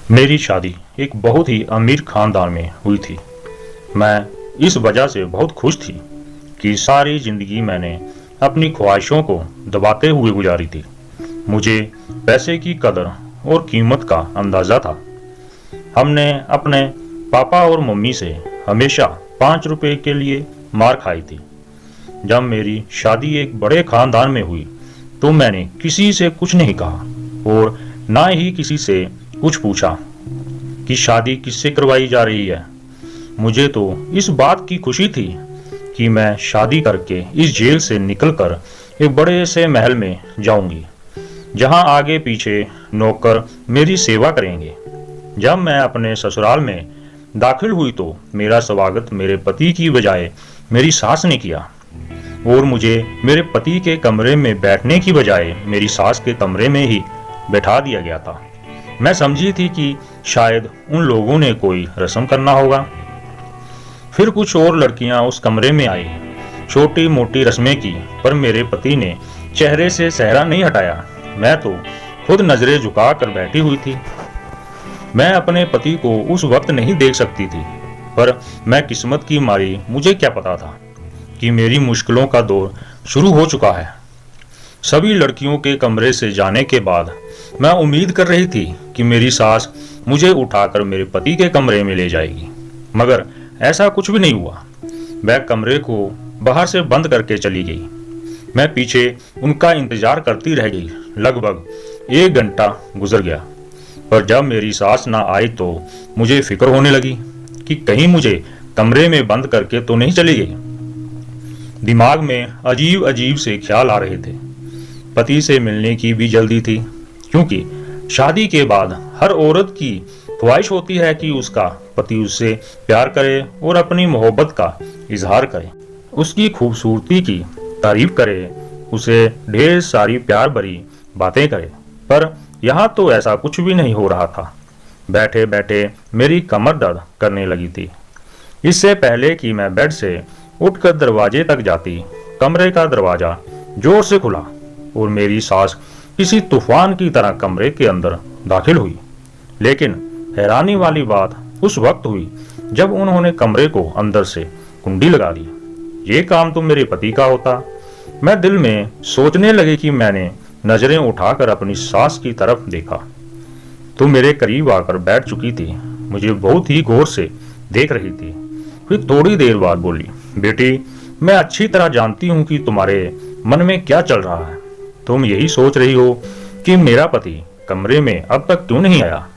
मेरी शादी एक बहुत ही अमीर खानदान में हुई थी। मैं इस वजह से बहुत खुश थी कि सारी जिंदगी मैंने अपनी ख्वाहिशों को दबाते हुए गुजारी थी। मुझे पैसे की कदर और कीमत का अंदाजा था। हमने अपने पापा और मम्मी से हमेशा 5 रुपए के लिए मार खाई थी। जब मेरी शादी एक बड़े खानदान में हुई तो मैंने किसी से कुछ नहीं कहा और ना ही किसी से कुछ पूछा कि शादी किससे करवाई जा रही है। मुझे तो इस बात की खुशी थी कि मैं शादी करके इस जेल से निकलकर एक बड़े से महल में जाऊंगी, जहां आगे पीछे नौकर मेरी सेवा करेंगे। जब मैं अपने ससुराल में दाखिल हुई तो मेरा स्वागत मेरे पति की बजाय मेरी सास ने किया और मुझे मेरे पति के कमरे में बैठने की बजाय मेरी सास के कमरे में ही बैठा दिया गया था। मैं समझी थी कि शायद उन लोगों ने कोई रस्म करना होगा। फिर कुछ और लड़कियां उस कमरे में आई, छोटी मोटी रस्में की, पर मेरे पति ने चेहरे से सेहरा नहीं हटाया। मैं तो खुद नजरें झुका कर बैठी हुई थी। मैं अपने पति को उस वक्त नहीं देख सकती थी, पर मैं किस्मत की मारी मुझे क्या पता था कि मेरी मुश्किलों का दौर शुरू हो चुका है। सभी लड़कियों के कमरे से जाने के बाद मैं उम्मीद कर रही थी कि मेरी सास मुझे उठाकर मेरे पति के कमरे में ले जाएगी, मगर ऐसा कुछ भी नहीं हुआ। वह कमरे को बाहर से बंद करके चली गई। मैं पीछे उनका इंतजार करती रह गई। लगभग 1 घंटा गुजर गया, पर जब मेरी सास ना आई तो मुझे फिक्र होने लगी कि कहीं मुझे कमरे में बंद करके तो नहीं चली गई। दिमाग में अजीब अजीब से ख्याल आ रहे थे। पति से मिलने की भी जल्दी थी, क्योंकि शादी के बाद हर औरत की ख्वाहिश होती है कि उसका पति उससे प्यार करे और अपनी मोहब्बत का इजहार करे, उसकी खूबसूरती की तारीफ करे, उसे ढेर सारी प्यार भरी बातें करे। पर यहाँ तो ऐसा कुछ भी नहीं हो रहा था। बैठे बैठे मेरी कमर दर्द करने लगी थी। इससे पहले कि मैं बेड से उठकर दरवाजे तक जाती, कमरे का दरवाजा जोर से खुला और मेरी सास किसी तूफान की तरह कमरे के अंदर दाखिल हुई। लेकिन हैरानी वाली बात उस वक्त हुई जब उन्होंने कमरे को अंदर से कुंडी लगा दी। ये काम तो मेरे पति का होता। मैं दिल में सोचने लगी कि मैंने नजरें उठाकर अपनी सास की तरफ देखा तो मेरे करीब आकर बैठ चुकी थी। मुझे बहुत ही गौर से देख रही थी। फिर थोड़ी देर बाद बोली, बेटी, मैं अच्छी तरह जानती हूँ कि तुम्हारे मन में क्या चल रहा है। तुम यही सोच रही हो कि मेरा पति कमरे में अब तक क्यों नहीं आया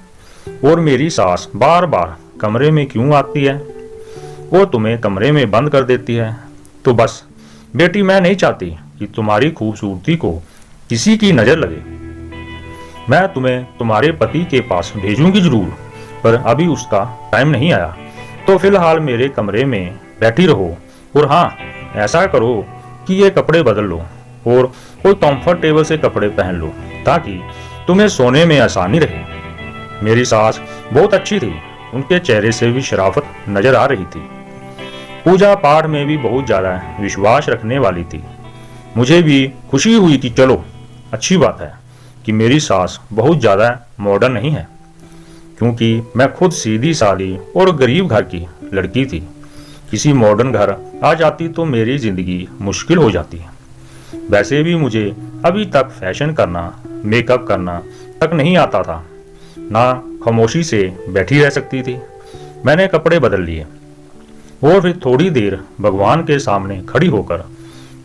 और मेरी सास बार बार कमरे में क्यों आती है और तुम्हें कमरे में बंद कर देती है। तो बस बेटी, मैं नहीं चाहती कि तुम्हारी खूबसूरती को किसी की नजर लगे। मैं तुम्हें तुम्हारे पति के पास भेजूंगी जरूर, पर अभी उसका टाइम नहीं आया। तो फिलहाल मेरे कमरे में बैठी रहो और हाँ, ऐसा करो कि ये कपड़े बदल लो और कोई कंफर्टेबल से कपड़े पहन लो ताकि तुम्हें सोने में आसानी रहे। मेरी सास बहुत अच्छी थी। उनके चेहरे से भी शराफत नजर आ रही थी। पूजा पाठ में भी बहुत ज्यादा विश्वास रखने वाली थी। मुझे भी खुशी हुई कि चलो, अच्छी बात है कि मेरी सास बहुत ज्यादा मॉडर्न नहीं है, क्योंकि मैं खुद सीधी सादी और गरीब घर की लड़की थी। किसी मॉडर्न घर आ जाती तो मेरी जिंदगी मुश्किल हो जाती। वैसे भी मुझे अभी तक फैशन करना, मेकअप करना तक नहीं आता था, ना खामोशी से बैठी रह सकती थी। मैंने कपड़े बदल लिए और फिर थोड़ी देर भगवान के सामने खड़ी होकर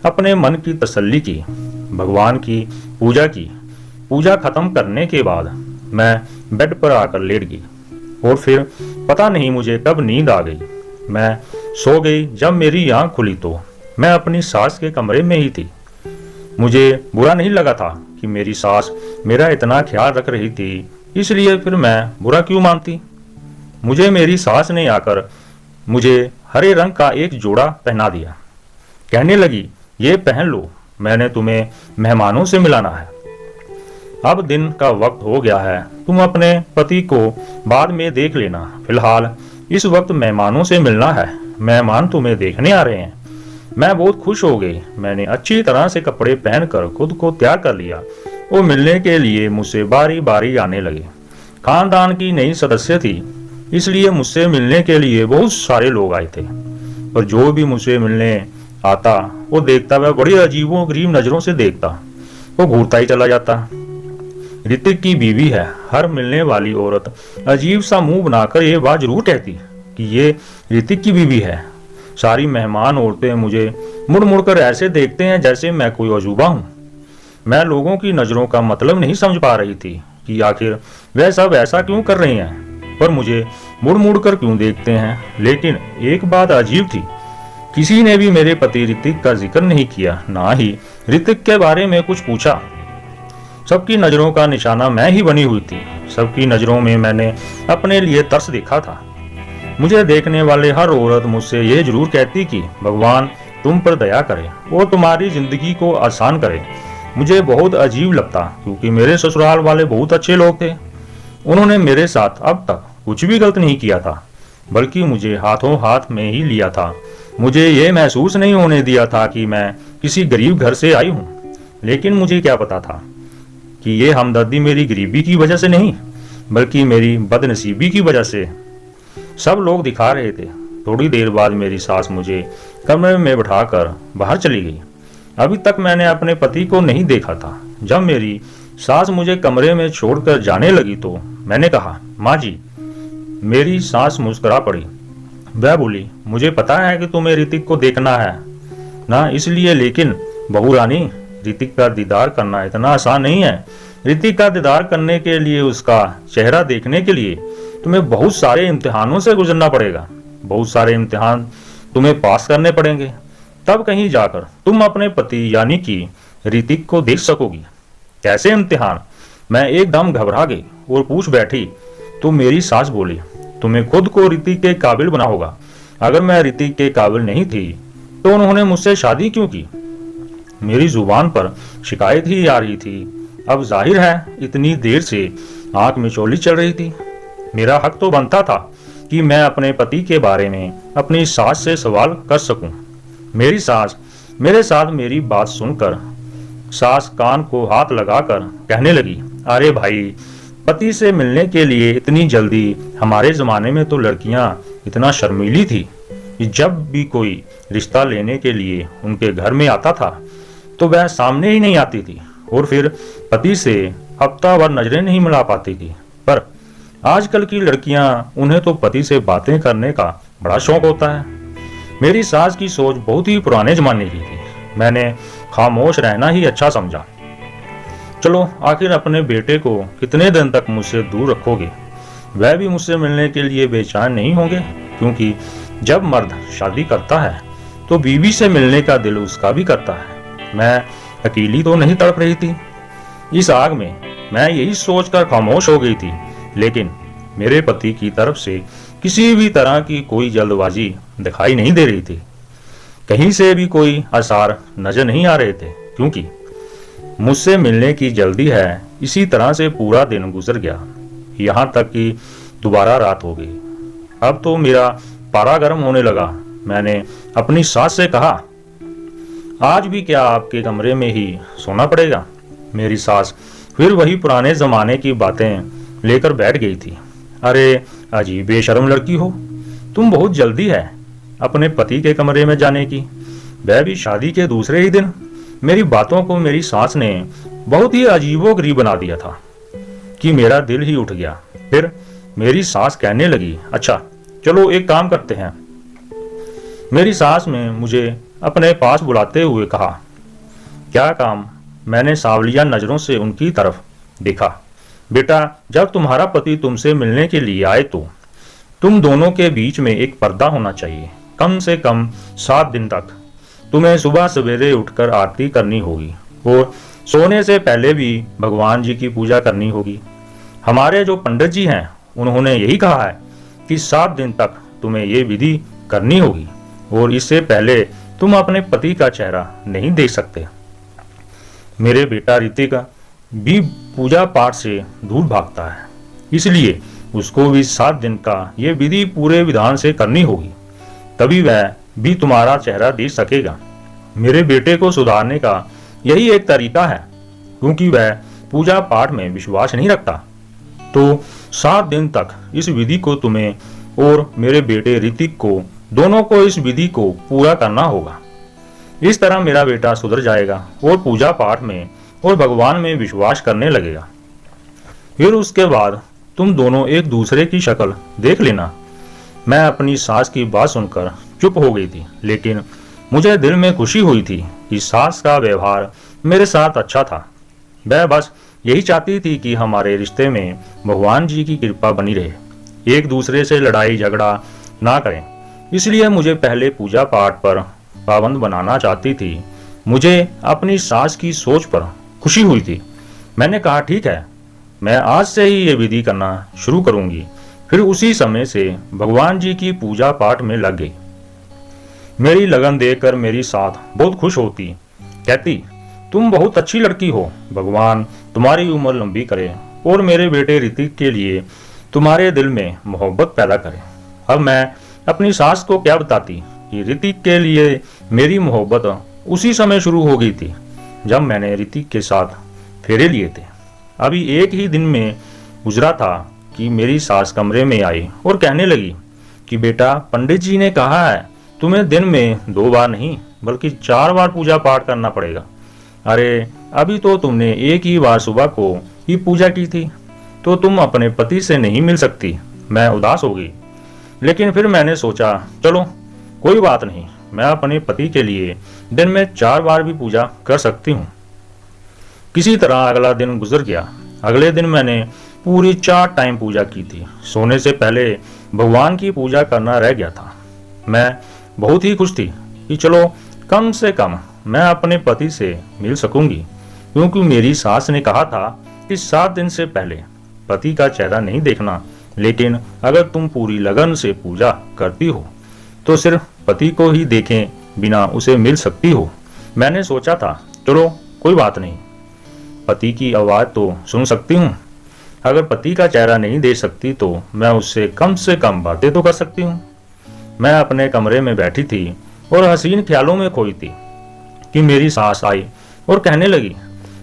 अपने मन की तसल्ली की, भगवान की पूजा की। पूजा खत्म करने के बाद मैं बेड पर आकर लेट गई और फिर पता नहीं मुझे कब नींद आ गई। मैं सो गई। जब मेरी आंख खुली तो मैं अपनी सास के कमरे में ही थी। मुझे बुरा नहीं लगा था कि मेरी सास मेरा इतना ख्याल रख रही थी, इसलिए फिर मैं बुरा क्यों मानती। मुझे मेरी सास ने आकर मुझे हरे रंग का एक जोड़ा पहना दिया। कहने लगी, ये पहन लो, मैंने तुम्हें मेहमानों से मिलाना है। अब दिन का वक्त हो गया है, तुम अपने पति को बाद में देख लेना। फिलहाल इस वक्त मेहमानों से मिलना है। मेहमान तुम्हें देखने आ रहे हैं। मैं बहुत खुश हो गई। मैंने अच्छी तरह से कपड़े पहनकर खुद को तैयार कर लिया और मिलने के लिए मुझसे बारी बारी आने लगे। खानदान की नई सदस्य थी, इसलिए मुझसे मिलने के लिए बहुत सारे लोग आए थे। और जो भी मुझसे मिलने आता वो देखता वह बड़ी अजीबो गरीब नजरों से देखता, वो घूरता ही चला जाता। ऋतिक की बीवी है। हर मिलने वाली औरत अजीब सा मुंह बनाकर ये बात जरूर कहती कि ये ऋतिक की बीवी है। सारी मेहमान औरतें मुझे मुड़ मुड़ कर ऐसे देखते हैं जैसे मैं कोई अजूबा हूँ। मैं लोगों की नजरों का मतलब नहीं समझ पा रही थी कि आखिर वह सब ऐसा क्यों कर रही हैं, पर मुझे मुड़ मुड़ कर क्यों देखते हैं। लेकिन एक बात अजीब थी, किसी ने भी मेरे पति ऋतिक का जिक्र नहीं किया, ना ही ऋतिक के बारे में कुछ पूछा। सबकी नजरों का निशाना मैं ही बनी हुई थी। सबकी नजरों में मैंने अपने लिए तरस देखा था। मुझे देखने वाले हर औरत मुझसे ये जरूर कहती कि भगवान तुम पर दया करे और तुम्हारी जिंदगी को आसान करे। मुझे बहुत अजीब लगता, क्योंकि मेरे ससुराल वाले बहुत अच्छे लोग थे। उन्होंने मेरे साथ अब तक कुछ भी गलत नहीं किया था, बल्कि मुझे हाथों हाथ में ही लिया था। मुझे ये महसूस नहीं होने दिया था कि मैं किसी गरीब घर से आई हूँ। लेकिन मुझे क्या पता था कि ये हमदर्दी मेरी गरीबी की वजह से नहीं, बल्कि मेरी बदनसीबी की वजह से। सब लोग दिखा रहे थे। थोड़ी देर बाद मेरी सास मुझे कमरे में बिठाकर बाहर चली गई। अभी तक मैंने अपने पति को नहीं देखा था। जब मेरी सास मुझे कमरे में छोड़कर जाने लगी तो मैंने कहा, माँ जी। मेरी सास मुस्कुरा पड़ी। वह बोली, मुझे पता है कि तुम्हें ऋतिक को देखना है ना, इसलिए, लेकिन बहू रानी, ऋतिक का दीदार करना इतना आसान नहीं है। ऋतिक का दीदार करने के लिए, उसका चेहरा देखने के लिए तुम्हें बहुत सारे इम्तिहानों से गुजरना पड़ेगा। बहुत सारे इम्तिहान तुम्हें पास करने पड़ेंगे, तब कहीं जाकर तुम अपने पति यानी कि ऋतिक को देख सकोगी। कैसे इम्तिहान? मैं एकदम घबरा गई और पूछ बैठी। तो मेरी सास बोली, तुम्हें खुद को ऋतिक के काबिल बना होगा। अगर मैं ऋतिक के काबिल नहीं थी तो उन्होंने मुझसे शादी क्यों की? मेरी जुबान पर शिकायत ही आ रही थी। अब जाहिर है इतनी देर से आंख में चोली चल रही थी। मेरा हक तो बनता था कि मैं अपने पति के बारे में अपनी सास से सवाल कर सकूं। मेरी सास मेरे साथ मेरी बात सुनकर सास कान को हाथ लगाकर कहने लगी, अरे भाई, पति से मिलने के लिए इतनी जल्दी? हमारे जमाने में तो लड़कियां इतना शर्मीली थी कि जब भी कोई रिश्ता लेने के लिए उनके घर में आता था तो वह सामने ही नहीं आती थी और फिर पति से हफ्ता भर नजरें नहीं मिला पाती थी। पर आजकल की लड़कियां, उन्हें तो पति से बातें करने का बड़ा शौक होता है। मेरी सास की सोच बहुत ही पुराने जमाने की थी। मैंने खामोश रहना ही अच्छा समझा। चलो, आखिर अपने बेटे को कितने दिन तक मुझसे दूर रखोगे? वह भी मुझसे मिलने के लिए बेचैन नहीं होंगे? क्योंकि जब मर्द शादी करता है तो बीवी से मिलने का दिल उसका भी करता है। मैं अकेली तो नहीं तड़प रही थी इस आग में। मैं यही सोचकर खामोश हो गई थी। लेकिन मेरे पति की तरफ से किसी भी तरह की कोई जल्दबाजी दिखाई नहीं दे रही थी। कहीं से भी कोई आसार नजर नहीं आ रहे थे, क्योंकि मुझसे मिलने की जल्दी है। इसी तरह से पूरा दिन गुजर गया, यहाँ तक कि दोबारा रात हो गई। अब तो मेरा पारा गर्म होने लगा। मैंने अपनी सास से कहा, आज भी क्या आपके कमरे में ही सोना पड़ेगा? मेरी सास फिर वही पुराने जमाने की बातें लेकर बैठ गई थी। अरे अजीब बेशर्म लड़की हो तुम, बहुत जल्दी है अपने पति के कमरे में जाने की, वह भी शादी के दूसरे ही दिन। मेरी बातों को मेरी सास ने बहुत ही अजीबोगरीब बना दिया था कि मेरा दिल ही उठ गया। फिर मेरी सास कहने लगी, अच्छा चलो एक काम करते हैं। मेरी सास ने मुझे अपने पास बुलाते हुए कहा, क्या काम? मैंने सावलिया नजरों से उनकी तरफ देखा। बेटा, जब तुम्हारा पति तुमसे मिलने के लिए आए तो तुम दोनों के बीच में एक पर्दा होना चाहिए। कम से कम 7 दिन तक तुम्हें सुबह सवेरे उठकर आरती करनी होगी और सोने से पहले भी भगवान जी की पूजा करनी होगी। हमारे जो पंडित जी हैं उन्होंने यही कहा है कि 7 दिन तक तुम्हें ये विधि करनी होगी और इससे पहले तुम अपने पति का चेहरा नहीं देख सकते। मेरे बेटा ऋतिक भी पूजा पाठ से दूर भागता है, इसलिए उसको भी 7 दिन का ये विधि पूरे विधान से करनी होगी, तभी वह भी तुम्हारा चेहरा देख सकेगा। मेरे बेटे को सुधारने का यही एक तरीका है, क्योंकि वह पूजा पाठ में विश्वास नहीं रखता। तो 7 दिन तक इस विधि को तुम्हें और मेरे बेटे ऋतिक को दोनों को इस विधि को पूरा करना होगा। इस तरह मेरा बेटा सुधर जाएगा और पूजा पाठ में और भगवान में विश्वास करने लगेगा। फिर उसके बाद तुम दोनों एक दूसरे की शक्ल देख लेना। मैं अपनी सास की बात सुनकर चुप हो गई थी, लेकिन मुझे दिल में खुशी हुई थी कि सास का व्यवहार मेरे साथ अच्छा था। वह बस यही चाहती थी कि हमारे रिश्ते में भगवान जी की कृपा बनी रहे, एक दूसरे से लड़ाई झगड़ा ना करें। इसलिए मुझे पहले पूजा पाठ पर पाबंद बनाना चाहती थी। मुझे अपनी सास की सोच पर खुशी हुई थी। मैंने कहा ठीक है, मैं आज से ही ये विधि करना शुरू करूंगी। फिर उसी समय से भगवान जी की पूजा पाठ में लग गई। मेरी लगन देखकर मेरी सास बहुत खुश होती, कहती तुम बहुत अच्छी लड़की हो, भगवान तुम्हारी उम्र लंबी करे और मेरे बेटे ऋतिक के लिए तुम्हारे दिल में मोहब्बत पैदा करे। अब मैं अपनी सास को क्या बताती कि ऋतिक के लिए मेरी मोहब्बत उसी समय शुरू हो गई थी जब मैंने ऋतिक के साथ फेरे लिए थे। अभी एक ही दिन में गुजरा था कि मेरी सास कमरे में आई और कहने लगी कि बेटा, पंडित जी ने कहा है तुम्हें दिन में 2 बार नहीं बल्कि 4 बार पूजा पाठ करना पड़ेगा। अरे अभी तो तुमने एक ही बार सुबह को ही पूजा की थी, तो तुम अपने पति से नहीं मिल सकती। मैं उदास हो गई, लेकिन फिर मैंने सोचा चलो कोई बात नहीं, मैं अपने पति के लिए दिन में 4 बार भी पूजा कर सकती हूँ। किसी तरह अगला दिन गुजर गया। अगले दिन मैंने पूरी 4 टाइम पूजा की थी। सोने से पहले भगवान की पूजा करना रह गया था। मैं बहुत ही खुश थी कि चलो कम से कम मैं अपने पति से मिल सकूंगी, क्योंकि मेरी सास ने कहा था कि 7 दिन से पहले पति का चेहरा नहीं देखना, लेकिन अगर तुम पूरी लगन से पूजा करती हो तो सिर्फ पति को ही देखे बिना उसे मिल सकती हो। मैंने सोचा था चलो कोई बात नहीं, पति की आवाज़ तो सुन सकती हूँ। अगर पति का चेहरा नहीं देख सकती तो मैं उससे कम बातें तो कर सकती हूँ। मैं अपने कमरे में बैठी थी और हसीन ख्यालों में खोई थी कि मेरी सास आई और कहने लगी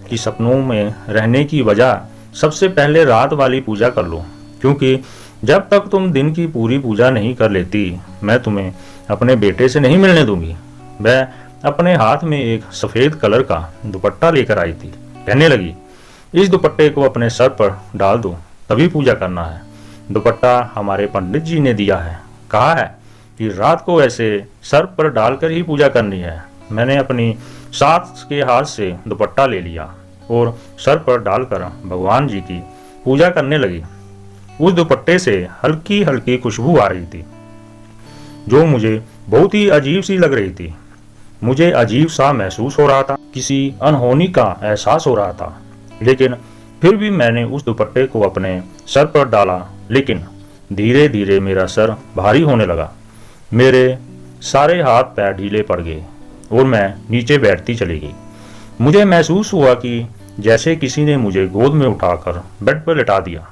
कि सपनों में रहने की वजह सबसे पहले रात वाली पूजा कर लो, क्योंकि जब तक तुम दिन की पूरी पूजा नहीं कर लेती मैं तुम्हें अपने बेटे से नहीं मिलने दूंगी। वह अपने हाथ में एक सफ़ेद कलर का दुपट्टा लेकर आई थी। कहने लगी इस दुपट्टे को अपने सर पर डाल दो, तभी पूजा करना है। दुपट्टा हमारे पंडित जी ने दिया है, कहा है कि रात को ऐसे सर पर डालकर ही पूजा करनी है। मैंने अपनी सास के हाथ से दुपट्टा ले लिया और सर पर डालकर भगवान जी की पूजा करने लगी। उस दुपट्टे से हल्की हल्की खुशबू आ रही थी जो मुझे बहुत ही अजीब सी लग रही थी। मुझे अजीब सा महसूस हो रहा था, किसी अनहोनी का एहसास हो रहा था, लेकिन फिर भी मैंने उस दुपट्टे को अपने सर पर डाला। लेकिन धीरे धीरे मेरा सर भारी होने लगा, मेरे सारे हाथ पैर ढीले पड़ गए और मैं नीचे बैठती चली गई। मुझे महसूस हुआ कि जैसे किसी ने मुझे गोद में उठाकर बेड पर लिटा दिया।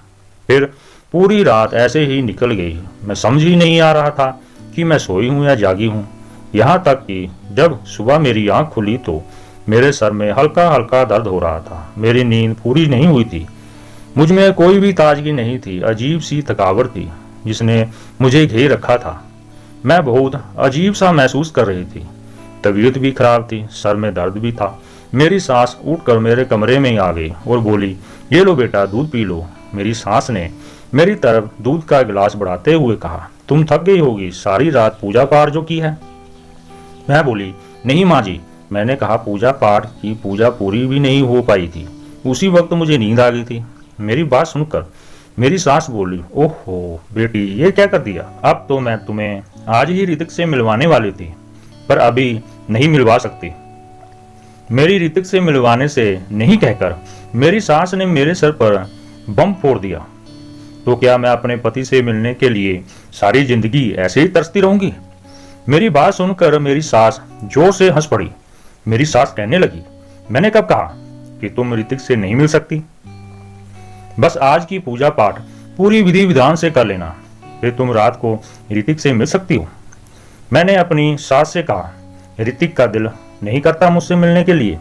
फिर पूरी रात ऐसे ही निकल गई। मैं समझ ही नहीं आ रहा था कि मैं सोई हूँ या जागी हूँ। यहाँ तक कि जब सुबह मेरी आंख खुली तो मेरे सर में हल्का हल्का दर्द हो रहा था। मेरी नींद पूरी नहीं हुई थी, मुझ में कोई भी ताजगी नहीं थी। अजीब सी थकावट थी जिसने मुझे घेर रखा था। मैं बहुत अजीब सा महसूस कर रही थी। तबीयत भी खराब थी, सर में दर्द भी था। मेरी सास उठकर मेरे कमरे में आ गई और बोली, ये लो बेटा, दूध पी लो। मेरी सास ने मेरी तरफ दूध का गिलास बढ़ाते हुए कहा, तुम थक गई होगी, सारी रात पूजा पाठ जो की है। मैं बोली, नहीं माँ जी। मैंने कहा, पूजा पाठ की पूजा पूरी भी नहीं हो पाई थी, उसी वक्त मुझे नींद आ गई थी। मेरी बात सुनकर मेरी सास बोली, ओहो बेटी, ये क्या कर दिया। अब तो मैं तुम्हें आज ही ऋतिक से मिलवाने वाली थी, पर अभी नहीं मिलवा सकती। मेरी ऋतिक से मिलवाने से नहीं कहकर मेरी सास ने मेरे सर पर बम फोड़ दिया। तो क्या मैं अपने पति से मिलने के लिए सारी जिंदगी ऐसे ही तरसती रहूंगी। मेरी बात सुनकर मेरी सास जोर से हंस पड़ी। मेरी सास कहने लगी, मैंने कब कहा कि तुम ऋतिक से नहीं मिल सकती। बस आज की पूजा पाठ पूरी विधि विधान से कर लेना, फिर तुम रात को ऋतिक से मिल सकती हो। मैंने अपनी सास से कहा, ऋतिक का दिल नहीं करता मुझसे मिलने के लिए।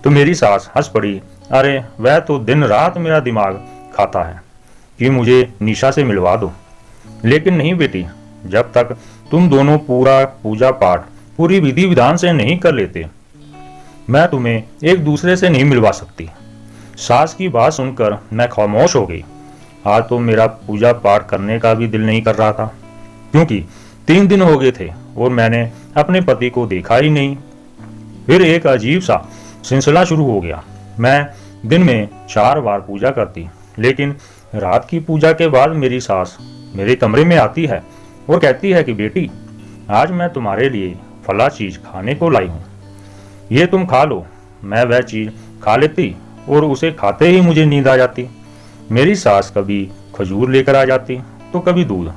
तो मेरी सास हंस पड़ी, अरे वह तो दिन रात मेरा दिमाग खाता है। कि मुझे निशा से मिलवा दो, लेकिन नहीं बेटी, जब तक तुम दोनों पूरा पूजा पाठ पूरी विधि विधान से नहीं कर लेते, मैं तुम्हें एक दूसरे से नहीं मिलवा सकती। सास की बात सुनकर मैं खामोश हो गई। आज तो मेरा पूजा पाठ करने का भी दिल नहीं कर रहा था, क्योंकि 3 दिन हो गए थे और मैंने अपने पति को देखा ही नहीं। फिर एक अजीब सा सिलसिला शुरू हो गया। मैं दिन में 4 बार पूजा करती, लेकिन रात की पूजा के बाद मेरी सास मेरे कमरे में आती है और कहती है कि बेटी, आज मैं तुम्हारे लिए फला चीज खाने को लाई हूँ, ये तुम खा लो। मैं वह चीज खा लेती और उसे खाते ही मुझे नींद आ जाती। मेरी सास कभी खजूर लेकर आ जाती, तो कभी दूध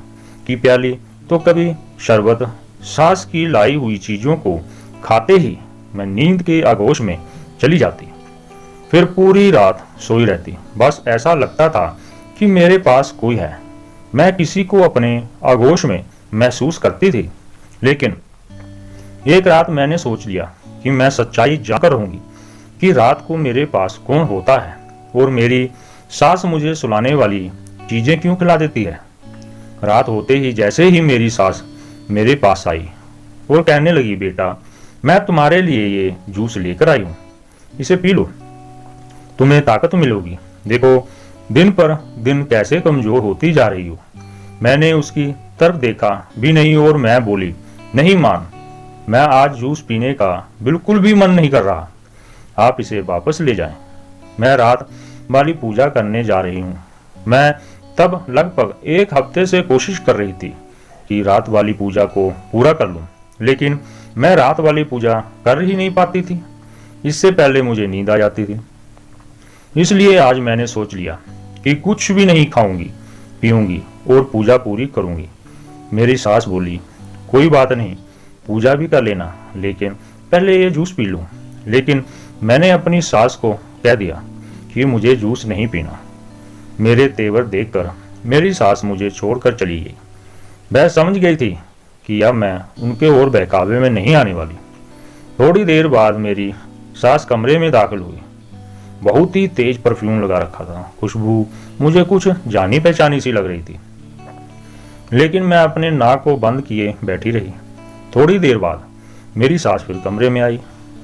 की प्याली, तो कभी शरबत। सास की लाई हुई चीजों को खाते ही मैं नींद के आगोश में चली जाती। फिर पूरी रात सोई रहती। बस ऐसा लगता था कि मेरे पास कोई है। मैं किसी को अपने आगोश में महसूस करती थी। लेकिन एक रात मैंने सोच लिया कि मैं सच्चाई जानकर रहूंगी कि रात को मेरे पास कौन होता है और मेरी सास मुझे सुलाने वाली चीजें क्यों खिला देती है। रात होते ही जैसे ही मेरी सास मेरे पास आई और कहने लगी, बेटा, मैं तुम्हारे लिए ये जूस लेकर आई हूँ, इसे पी लो, तुम्हें ताकत मिलेगी। देखो दिन पर दिन कैसे कमजोर होती जा रही हो। मैंने उसकी तरफ देखा भी नहीं और मैं बोली, नहीं मान, मैं आज जूस पीने का बिल्कुल भी मन नहीं कर रहा, आप इसे वापस ले जाएं। मैं रात वाली पूजा करने जा रही हूँ। मैं तब लगभग 1 हफ्ते से कोशिश कर रही थी कि रात वाली पूजा को पूरा कर लूं, लेकिन मैं रात वाली पूजा कर ही नहीं पाती थी। इससे पहले मुझे नींद आ जाती थी। इसलिए आज मैंने सोच लिया कि कुछ भी नहीं खाऊंगी, पीऊंगी और पूजा पूरी करूंगी। मेरी सास बोली, कोई बात नहीं, पूजा भी कर लेना, लेकिन पहले ये जूस पी लूं। लेकिन मैंने अपनी सास को कह दिया कि मुझे जूस नहीं पीना। मेरे तेवर देखकर मेरी सास मुझे छोड़कर चली गई। वह समझ गई थी कि अब मैं उनके और बहकावे में नहीं आने वाली। थोड़ी देर बाद मेरी सास कमरे में दाखिल हुई। बहुत ही तेज परफ्यूम लगा रखा था। खुशबू मुझे कुछ जानी पहचानी सी लग रही थी, लेकिन मैं अपने नाक को बंद किए बैठी रही। थोड़ी देर बाद मेरी सास फिर कमरे में आई।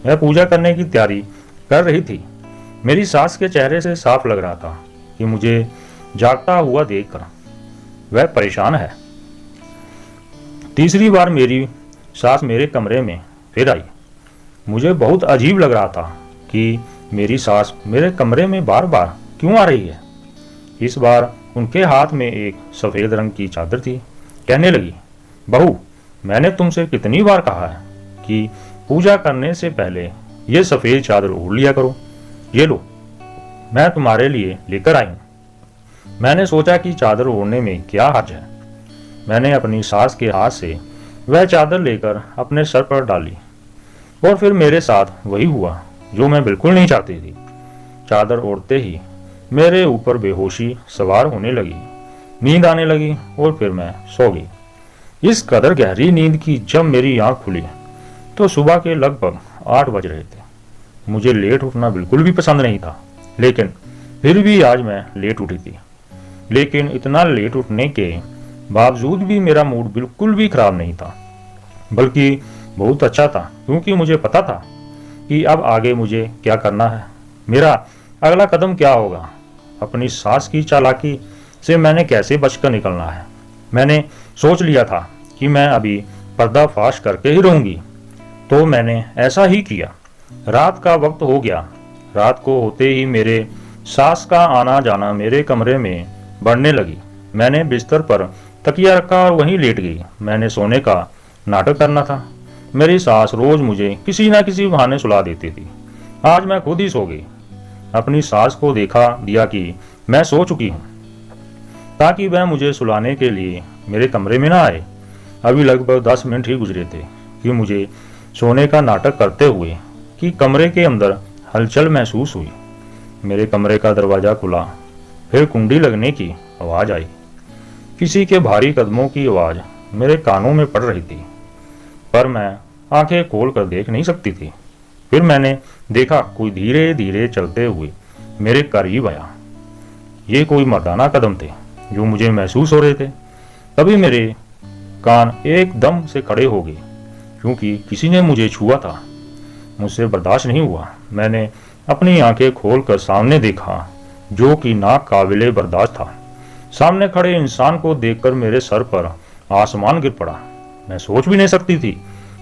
वह पूजा करने की तैयारी कर रही थी। मेरी सास के चेहरे से साफ लग रहा था कि मुझे जागता हुआ देखकर वह परेशान है। तीसरी बार मेरी सास मेरे कमरे में फिर आई। मुझे बहुत अजीब लग रहा था कि मेरी सास मेरे कमरे में बार बार क्यों आ रही है। इस बार उनके हाथ में एक सफेद रंग की चादर थी। कहने लगी, बहू, मैंने तुमसे कितनी बार कहा है कि पूजा करने से पहले ये सफेद चादर ओढ़ लिया करो। ये लो, मैं तुम्हारे लिए लेकर आई हूँ। मैंने सोचा कि चादर ओढ़ने में क्या हर्ज है। मैंने अपनी सास के हाथ से वह चादर लेकर अपने सर पर डाली और फिर मेरे साथ वही हुआ जो मैं बिल्कुल नहीं चाहती थी। चादर ओढ़ते ही मेरे ऊपर बेहोशी सवार होने लगी, नींद आने लगी और फिर मैं सो गई। इस कदर गहरी नींद की जब मेरी आंख खुली तो सुबह के लगभग 8 बज रहे थे। मुझे लेट उठना बिल्कुल भी पसंद नहीं था, लेकिन फिर भी आज मैं लेट उठी थी। लेकिन इतना लेट उठने के बावजूद भी मेरा मूड बिल्कुल भी खराब नहीं था, बल्कि बहुत अच्छा था, क्योंकि मुझे पता था कि अब आगे मुझे क्या करना है, मेरा अगला कदम क्या होगा। अपनी सास की चालाकी से मैंने कैसे बचकर निकलना है। मैंने सोच लिया था कि मैं अभी पर्दाफाश करके ही रहूंगी, तो मैंने ऐसा ही किया। रात का वक्त हो गया। रात को होते ही मेरे सास का आना जाना मेरे कमरे में बढ़ने लगी। मैंने बिस्तर पर तकिया रखा और वहीं लेट गई। मैंने सोने का नाटक करना था। मेरी सास रोज मुझे किसी न किसी बहाने सुला देती थी। आज मैं खुद ही सो गई। अपनी सास को देखा दिया कि मैं सो चुकी हूँ, ताकि वह मुझे सुलाने के लिए मेरे कमरे में ना आए। अभी लगभग 10 मिनट ही गुजरे थे कि मुझे सोने का नाटक करते हुए कि कमरे के अंदर हलचल महसूस हुई। मेरे कमरे का दरवाजा खुला, फिर कुंडी लगने की आवाज आई। किसी के भारी कदमों की आवाज मेरे कानों में पड़ रही थी, पर मैं आंखें खोल कर देख नहीं सकती थी। फिर मैंने देखा कोई धीरे धीरे चलते हुए मेरे करीब आया। ये कोई मर्दाना कदम थे। जो मुझे महसूस हो रहे थे। तभी मेरे कान एकदम से खड़े हो गए, क्योंकि किसी ने मुझे छुआ था। मुझसे बर्दाश्त नहीं हुआ। मैंने अपनी आंखें खोलकर सामने देखा, जो कि नाकाबिले बर्दाश्त था। सामने खड़े इंसान को देखकर मेरे सर पर आसमान गिर पड़ा। मैं सोच भी नहीं सकती थी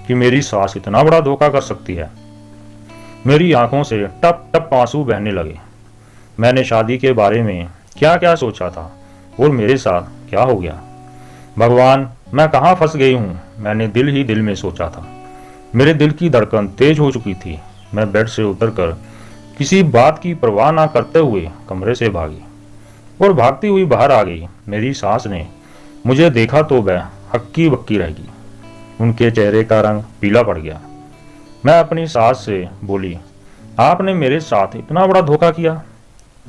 कि मेरी सास इतना बड़ा धोखा कर सकती है। मेरी आंखों से टप टप आंसू बहने लगे। मैंने शादी के बारे में क्या क्या सोचा था और मेरे साथ क्या हो गया। भगवान, मैं कहाँ फंस गई हूँ। मैंने दिल ही दिल में सोचा था। मेरे दिल की धड़कन तेज हो चुकी थी। मैं बेड से उतरकर किसी बात की परवाह ना करते हुए कमरे से भागी और भागती हुई बाहर आ गई। मेरी सास ने मुझे देखा तो वह हक्की बक्की रह गई। उनके चेहरे का रंग पीला पड़ गया। मैं अपनी सास से बोली, आपने मेरे साथ इतना बड़ा धोखा किया,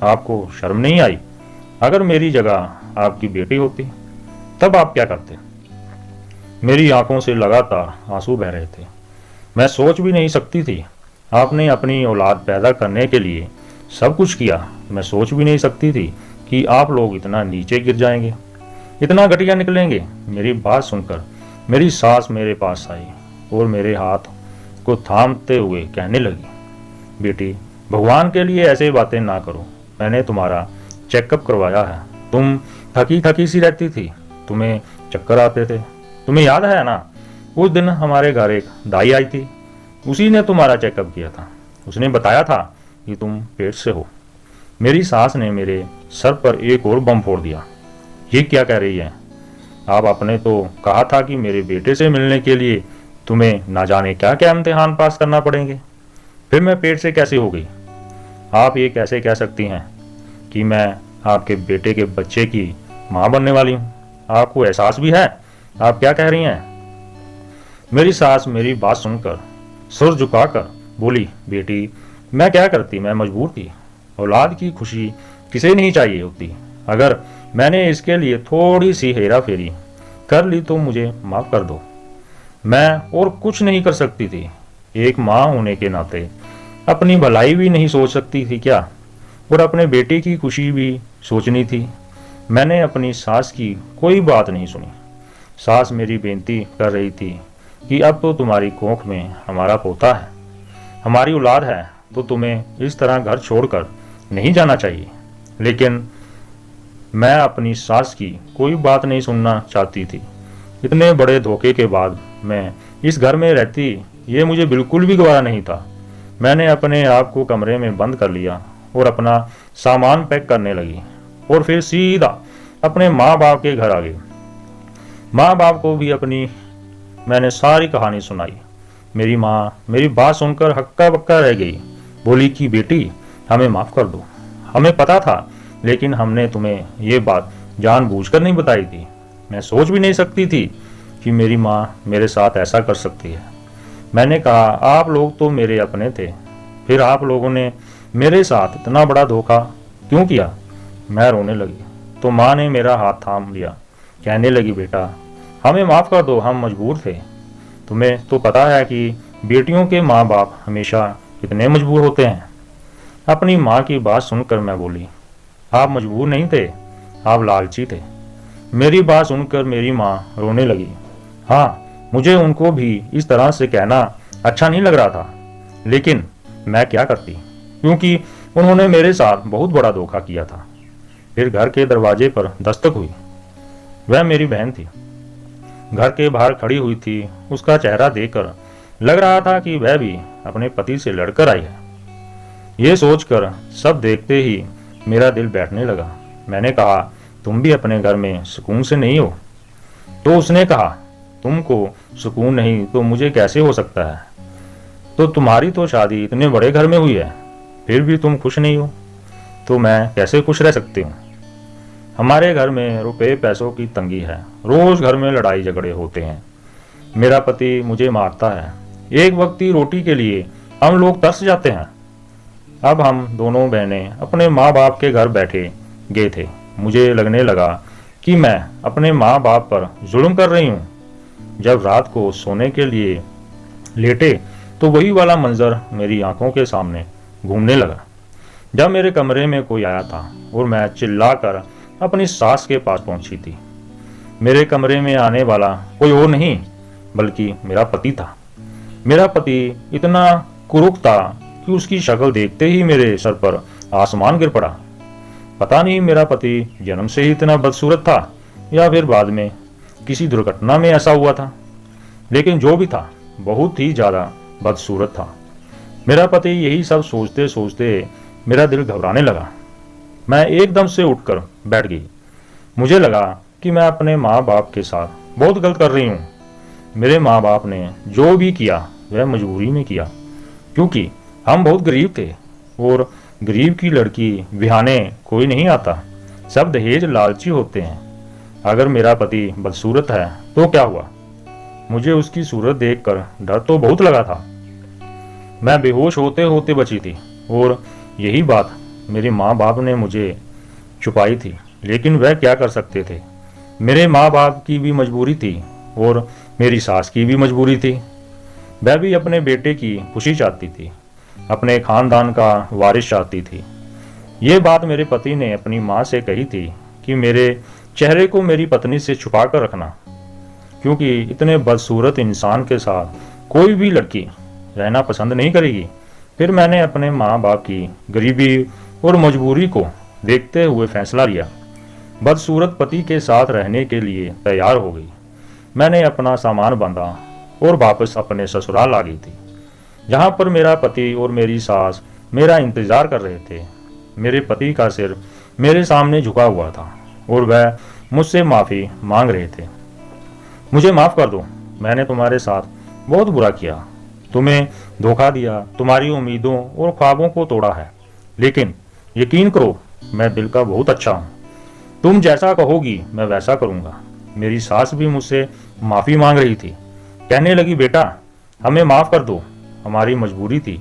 आपको शर्म नहीं आई? अगर मेरी जगह आपकी बेटी होती तब आप क्या करते? मेरी आंखों से लगातार आंसू बह रहे थे। मैं सोच भी नहीं सकती थी। आपने अपनी औलाद पैदा करने के लिए सब कुछ किया। मैं सोच भी नहीं सकती थी कि आप लोग इतना नीचे गिर जाएंगे, इतना घटिया निकलेंगे। मेरी बात सुनकर मेरी सास मेरे पास आई और मेरे हाथ को थामते हुए कहने लगी, बेटी, भगवान के लिए ऐसे बातें ना करो। मैंने तुम्हारा चेकअप करवाया है। तुम थकी थकी सी रहती थी, तुम्हें चक्कर आते थे। तुम्हें याद है ना, उस दिन हमारे घर एक दाई आई थी, उसी ने तुम्हारा चेकअप किया था। उसने बताया था कि तुम पेट से हो। मेरी सास ने मेरे सर पर एक और बम फोड़ दिया। ये क्या कह रही है? आपने तो कहा था कि मेरे बेटे से मिलने के लिए तुम्हें ना जाने क्या क्या इम्तिहान पास करना पड़ेंगे। फिर मैं पेट से कैसे हो गई? आप ये कैसे कह सकती हैं कि मैं आपके बेटे के बच्चे की माँ बनने वाली हूँ? आपको एहसास भी है आप क्या कह रही हैं? मेरी सास मेरी बात सुनकर सिर झुकाकर बोली, बेटी, मैं क्या करती, मैं मजबूर थी। औलाद की खुशी किसे नहीं चाहिए होती। अगर मैंने इसके लिए थोड़ी सी हेरा फेरी कर ली तो मुझे माफ कर दो। मैं और कुछ नहीं कर सकती थी। एक माँ होने के नाते अपनी भलाई भी नहीं सोच सकती थी क्या? और अपने बेटे की खुशी भी सोचनी थी। मैंने अपनी सास की कोई बात नहीं सुनी। सास मेरी बेनती कर रही थी कि अब तो तुम्हारी कोख में हमारा पोता है, हमारी औलाद है, तो तुम्हें इस तरह घर छोड़कर नहीं जाना चाहिए। लेकिन मैं अपनी सास की कोई बात नहीं सुनना चाहती थी। इतने बड़े धोखे के बाद मैं इस घर में रहती, ये मुझे बिल्कुल भी गवारा नहीं था। मैंने अपने आप को कमरे में बंद कर लिया और अपना सामान पैक करने लगी और फिर सीधा अपने माँ बाप के घर आ गई। माँ बाप को भी अपनी मैंने सारी कहानी सुनाई। मेरी माँ मेरी बात सुनकर हक्का बक्का रह गई। बोली कि बेटी, हमें माफ कर दो, हमें पता था, लेकिन हमने तुम्हें ये बात जानबूझकर नहीं बताई थी। मैं सोच भी नहीं सकती थी कि मेरी माँ मेरे साथ ऐसा कर सकती है। मैंने कहा, आप लोग तो मेरे अपने थे, फिर आप लोगों ने मेरे साथ इतना बड़ा धोखा क्यों किया? मैं रोने लगी तो माँ ने मेरा हाथ थाम लिया। कहने लगी, बेटा, हमें माफ़ कर दो, हम मजबूर थे। तुम्हें तो पता है कि बेटियों के माँ बाप हमेशा कितने मजबूर होते हैं। अपनी माँ की बात सुनकर मैं बोली, आप मजबूर नहीं थे, आप लालची थे। मेरी बात सुनकर मेरी माँ रोने लगी। हाँ, मुझे उनको भी इस तरह से कहना अच्छा नहीं लग रहा था, लेकिन मैं क्या करती, क्योंकि उन्होंने मेरे साथ बहुत बड़ा धोखा किया था। फिर घर के दरवाजे पर दस्तक हुई। वह मेरी बहन थी, घर के बाहर खड़ी हुई थी। उसका चेहरा देखकर लग रहा था कि वह भी अपने पति से लड़कर आई है। ये सोचकर सब देखते ही मेरा दिल बैठने लगा। मैंने कहा, तुम भी अपने घर में सुकून से नहीं हो? तो उसने कहा, तुमको सुकून नहीं तो मुझे कैसे हो सकता है? तो तुम्हारी तो शादी इतने बड़े घर में हुई है, फिर भी तुम खुश नहीं हो, तो मैं कैसे खुश रह सकती हूँ? हमारे घर में रुपए पैसों की तंगी है, रोज घर में लड़ाई झगड़े होते हैं। मेरा पति मुझे मारता है, एक वक्त की रोटी के लिए हम लोग तरस जाते हैं। अब हम दोनों बहनें अपने माँ बाप के घर बैठे गए थे। मुझे लगने लगा कि मैं अपने माँ बाप पर जुल्म कर रही हूँ। जब रात को सोने के लिए लेटे तो वही वाला मंजर मेरी आंखों के सामने घूमने लगा। जब मेरे कमरे में कोई आया था और मैं चिल्लाकर अपनी सास के पास पहुंची थी। मेरे कमरे में आने वाला कोई और नहीं बल्कि मेरा पति था। मेरा पति इतना कुरूप था कि उसकी शक्ल देखते ही मेरे सर पर आसमान गिर पड़ा। पता नहीं मेरा पति जन्म से ही इतना बदसूरत था या फिर बाद में किसी दुर्घटना में ऐसा हुआ था, लेकिन जो भी था बहुत ही ज्यादा बदसूरत था। मेरा पति यही सब सोचते सोचते मेरा दिल घबराने लगा। मैं एकदम से उठकर बैठ गई। मुझे लगा कि मैं अपने माँ बाप के साथ बहुत गलत कर रही हूँ। मेरे माँ बाप ने जो भी किया वह मजबूरी में किया, क्योंकि हम बहुत गरीब थे और गरीब की लड़की विहाने कोई नहीं आता। सब दहेज लालची होते हैं। अगर मेरा पति बदसूरत है तो क्या हुआ? मुझे उसकी सूरत देखकर डर तो बहुत लगा था। मैं बेहोश होते होते बची थी और यही बात मेरे माँ बाप ने मुझे छुपाई थी, लेकिन वह क्या कर सकते थे। मेरे माँ बाप की भी मजबूरी थी और मेरी सास की भी मजबूरी थी। वह भी अपने बेटे की खुशी चाहती थी, अपने खानदान का वारिस चाहती थी। ये बात मेरे पति ने अपनी माँ से कही थी कि मेरे चेहरे को मेरी पत्नी से छुपा कर रखना, क्योंकि इतने बदसूरत इंसान के साथ कोई भी लड़की रहना पसंद नहीं करेगी। फिर मैंने अपने माँ बाप की गरीबी और मजबूरी को देखते हुए फैसला लिया। बदसूरत पति के साथ रहने के लिए तैयार हो गई। मैंने अपना सामान बांधा और वापस अपने ससुराल आ गई थी, जहाँ पर मेरा पति और मेरी सास मेरा इंतजार कर रहे थे। मेरे पति का सिर मेरे सामने झुका हुआ था और वह मुझसे माफ़ी मांग रहे थे। मुझे माफ़ कर दो, मैंने तुम्हारे साथ बहुत बुरा किया, तुम्हें धोखा दिया, तुम्हारी उम्मीदों और ख्वाबों को तोड़ा है। लेकिन यकीन करो, मैं दिल का बहुत अच्छा हूँ। तुम जैसा कहोगी मैं वैसा करूँगा। मेरी सास भी मुझसे माफ़ी मांग रही थी, कहने लगी, बेटा हमें माफ़ कर दो, हमारी मजबूरी थी।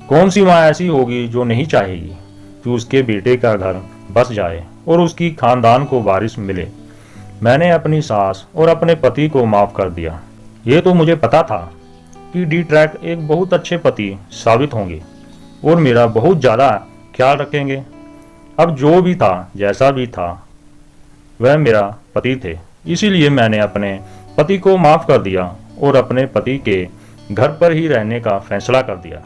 कौन सी माँ ऐसी होगी जो नहीं चाहेगी कि उसके बेटे का घर बस जाए और उसकी खानदान को वारिस मिले। मैंने अपनी सास और अपने पति को माफ़ कर दिया। ये तो मुझे पता था कि डी ट्रैक एक बहुत अच्छे पति साबित होंगे और मेरा बहुत ज़्यादा ख्याल रखेंगे। अब जो भी था, जैसा भी था, वह मेरा पति थे। इसीलिए मैंने अपने पति को माफ़ कर दिया और अपने पति के घर पर ही रहने का फैसला कर दिया।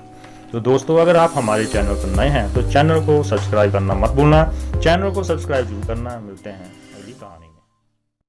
तो दोस्तों, अगर आप हमारे चैनल पर नए हैं तो चैनल को सब्सक्राइब करना मत भूलना। चैनल को सब्सक्राइब जरूर करना। मिलते हैं।